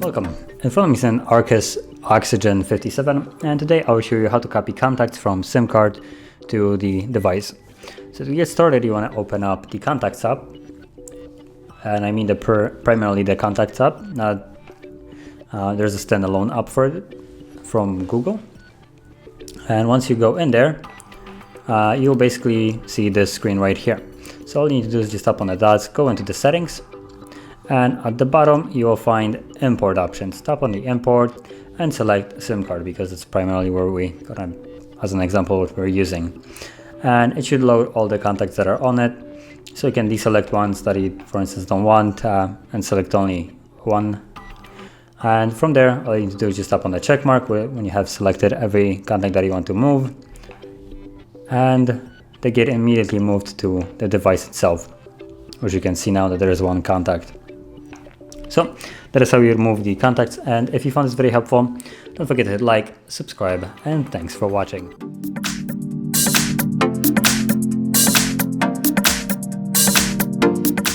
Welcome. In front of me is an Archos Oxygen 57, and today I will show you how to copy contacts from SIM card to the device. So to get started, you want to open up the Contacts app, and I mean primarily the Contacts app. Now, there's a standalone app for it from Google, and once you go in there, you'll basically see this screen right here. So all you need to do is just tap on the dots, go into the settings, and at the bottom you will find import options. Tap on the import and select SIM card because it's primarily where we as an example what we're using, and it should load all the contacts that are on it. So you can deselect ones that you for instance don't want and select only one, and from there all you need to do is just tap on the check mark when you have selected every contact that you want to move, and they get immediately moved to the device itself, which you can see now that there is one contact. So that is how you remove the contacts, and if you found this very helpful, don't forget to hit like, subscribe, and thanks for watching.